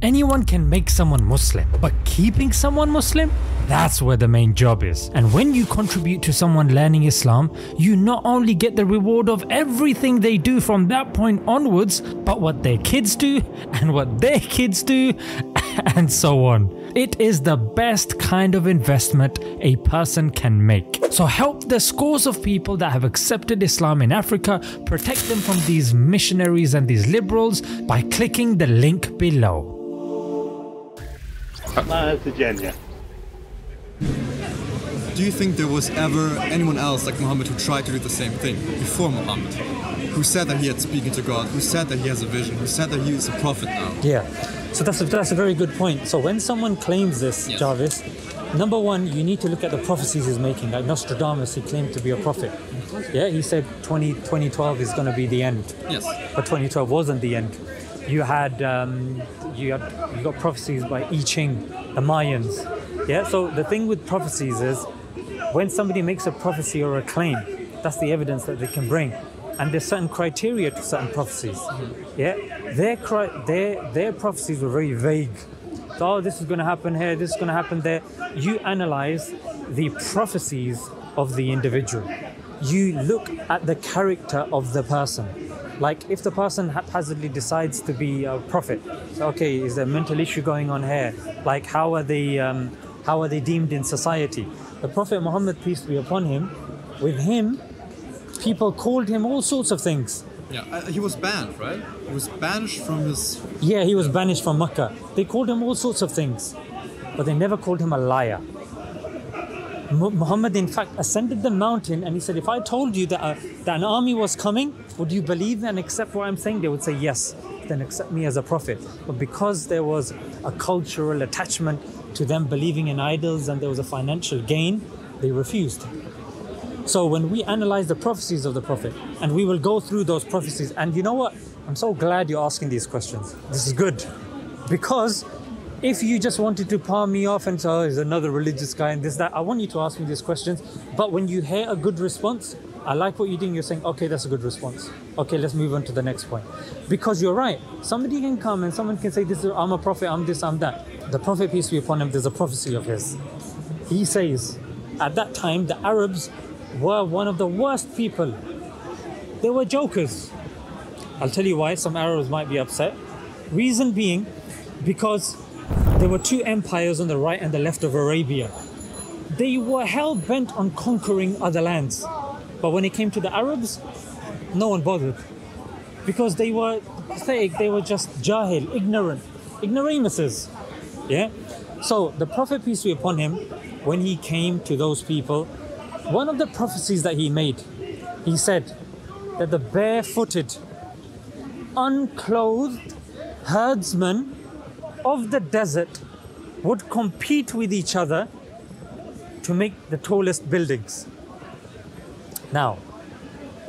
Anyone can make someone Muslim, but keeping someone Muslim? That's where the main job is. And when you contribute to someone learning Islam, you not only get the reward of everything they do from that point onwards, but what their kids do and what their kids do and so on. It is the best kind of investment a person can make. So help the scores of people that have accepted Islam in Africa, protect them from these missionaries and these liberals by clicking the link below. To Jannah. Do you think there was ever anyone else like Muhammad who tried to do the same thing before Muhammad? Who said that he had speaking to God, who said that he has a vision, who said that he is a prophet now? Yeah, so that's a very good point. So when someone claims this, yes, Jarvis, number one, you need to look at the prophecies he's making. Like Nostradamus, he claimed to be a prophet. Yeah, he said 2012 is going to be the end. Yes. But 2012 wasn't the end. You had you got prophecies by I Ching, the Mayans. Yeah, so the thing with prophecies is when somebody makes a prophecy or a claim, that's the evidence that they can bring. And there's certain criteria to certain prophecies. Yeah, their prophecies were very vague. So, oh, this is going to happen here, this is going to happen there. You analyze the prophecies of the individual. You look at the character of the person. Like if the person haphazardly decides to be a prophet, so okay, is there a mental issue going on here? Like how are they deemed in society? The Prophet Muhammad, peace be upon him, with him, people called him all sorts of things. Yeah, he was banned, right? He was banished from his... Yeah, he was banished from Mecca. They called him all sorts of things, but they never called him a liar. Muhammad, in fact, ascended the mountain and he said, if I told you that an army was coming, would you believe and accept what I'm saying? They would say, yes, then accept me as a prophet. But because there was a cultural attachment to them believing in idols and there was a financial gain, they refused. So when we analyze the prophecies of the Prophet, and we will go through those prophecies, and you know what? I'm so glad you're asking these questions. This is good. Because if you just wanted to palm me off and say, oh, he's another religious guy and this, that, I want you to ask me these questions. But when you hear a good response, I like what you're doing, you're saying, okay, that's a good response. Okay, let's move on to the next point. Because you're right. Somebody can come and someone can say, I'm a prophet, I'm this, I'm that. The Prophet, peace be upon him, there's a prophecy of his. He says, at that time, the Arabs were one of the worst people. They were jokers. I'll tell you why some Arabs might be upset. Reason being, because there were two empires on the right and the left of Arabia. They were hell-bent on conquering other lands. But when it came to the Arabs, no one bothered. Because they were pathetic, they were just jahil, ignorant, ignoramuses. Yeah? So the Prophet, peace be upon him, when he came to those people, one of the prophecies that he made, he said that the barefooted, unclothed herdsmen of the desert would compete with each other to make the tallest buildings. Now,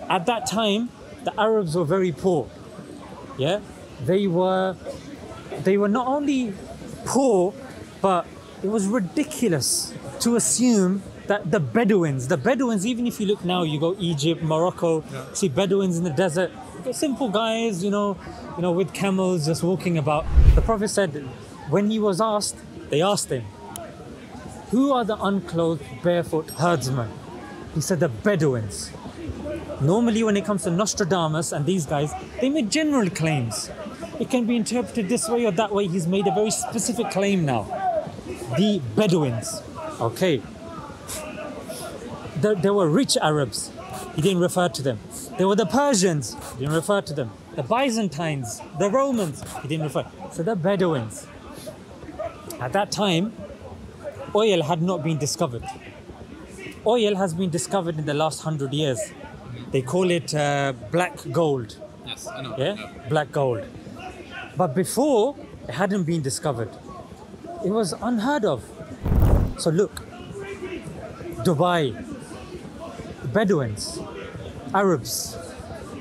at that time, the Arabs were very poor. Yeah, they were not only poor, but it was ridiculous to assume that the Bedouins, even if you look now, you go Egypt, Morocco, yeah, see Bedouins in the desert, they're simple guys, you know, with camels just walking about. The Prophet said, when he was asked, they asked him, who are the unclothed, barefoot herdsmen? He said, the Bedouins. Normally, when it comes to Nostradamus and these guys, they make general claims. It can be interpreted this way or that way. He's made a very specific claim now. The Bedouins. Okay. There were rich Arabs. He didn't refer to them. There were the Persians. He didn't refer to them. The Byzantines, the Romans. He didn't refer. So the Bedouins. At that time, oil had not been discovered. Oil has been discovered in the last 100 years. They call it black gold. Yes, I know. Yeah? Black gold. But before, it hadn't been discovered. It was unheard of. So look, Dubai, Bedouins, Arabs,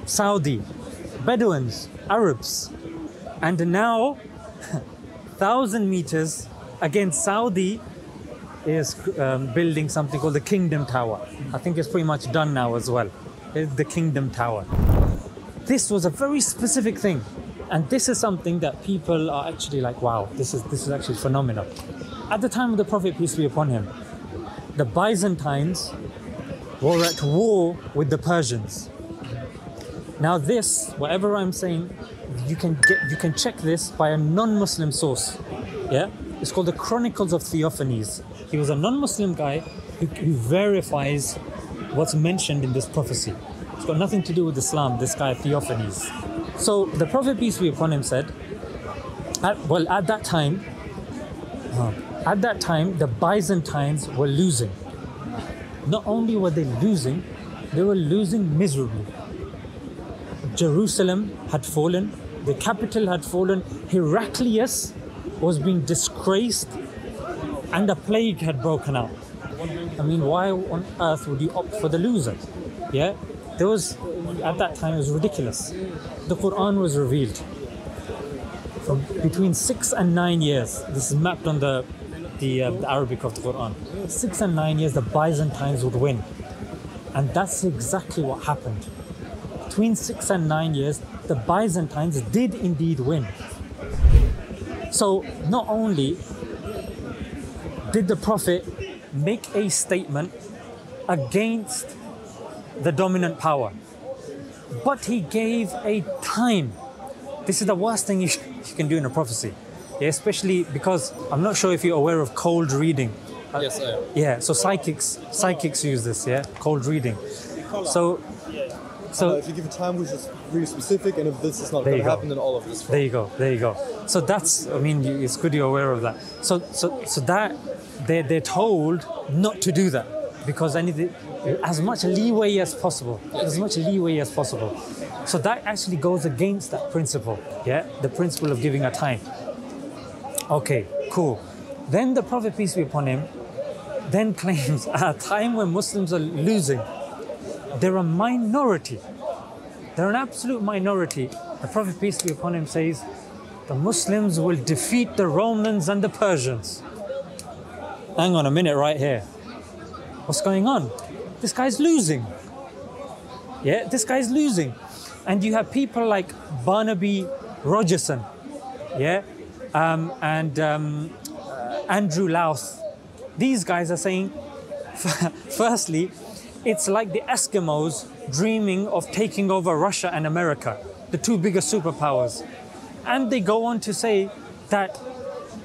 Saudi, Bedouins, Arabs. And now, 1,000 meters, again, Saudi is building something called the Kingdom Tower. I think it's pretty much done now as well. It's the Kingdom Tower. This was a very specific thing. And this is something that people are actually like, wow, this is actually phenomenal. At the time of the Prophet, peace be upon him, the Byzantines were at war with the Persians. Now this, whatever I'm saying, you can check this by a non-Muslim source. Yeah, it's called the Chronicles of Theophanes. He was a non-Muslim guy who verifies what's mentioned in this prophecy. It's got nothing to do with Islam, this guy Theophanes. So the Prophet, peace be upon him, said, at that time, the Byzantines were losing. Not only were they losing miserably. Jerusalem had fallen, the capital had fallen, Heraclius was being disgraced, and a plague had broken out. I mean, why on earth would you opt for the loser? Yeah, at that time it was ridiculous. The Quran was revealed from between 6 and 9 years. This is mapped on the Arabic of the Quran. 6 and 9 years, the Byzantines would win, and that's exactly what happened. Between 6 and 9 years, the Byzantines did indeed win. So not only did the Prophet make a statement against the dominant power, but he gave a time. This is the worst thing you can do in a prophecy. Yeah, especially because I'm not sure if you're aware of cold reading. Yes, I am. Yeah, so psychics use this, yeah, cold reading. So if you give a time which is really specific, and if this is not going to happen, then all of this. There you go. So that's, I mean, it's good you're aware of that. So that they're told not to do that, because as much leeway as possible. So that actually goes against that principle, yeah, the principle of giving a time. Okay, cool. Then the Prophet, peace be upon him, then claims at a time when Muslims are losing, they're a minority. They're an absolute minority. The Prophet, peace be upon him, says, the Muslims will defeat the Romans and the Persians. Hang on a minute right here. What's going on? This guy's losing. Yeah, this guy's losing. And you have people like Barnaby Rogerson, yeah, and Andrew Louth. These guys are saying, firstly, it's like the Eskimos dreaming of taking over Russia and America, the two biggest superpowers. And they go on to say that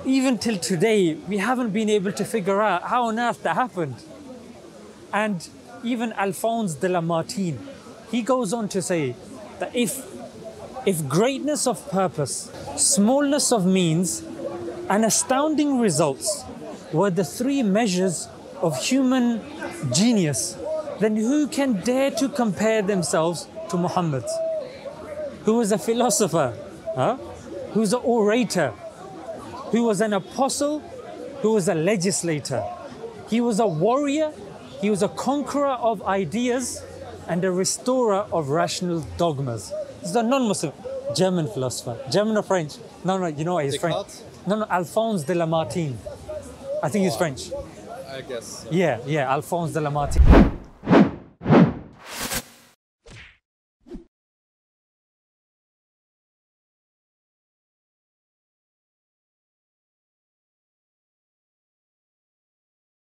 even till today, we haven't been able to figure out how on earth that happened. And even Alphonse de Lamartine, he goes on to say that if greatness of purpose, smallness of means, and astounding results were the three measures of human genius, then who can dare to compare themselves to Muhammad, who was a philosopher, who was an orator, who was an apostle, who was a legislator. He was a warrior, he was a conqueror of ideas, and a restorer of rational dogmas. This is a non-Muslim, German philosopher. German or French? No, you know what, he's French. No, Alphonse de Lamartine. I think he's French. I guess. Yeah, Alphonse de Lamartine.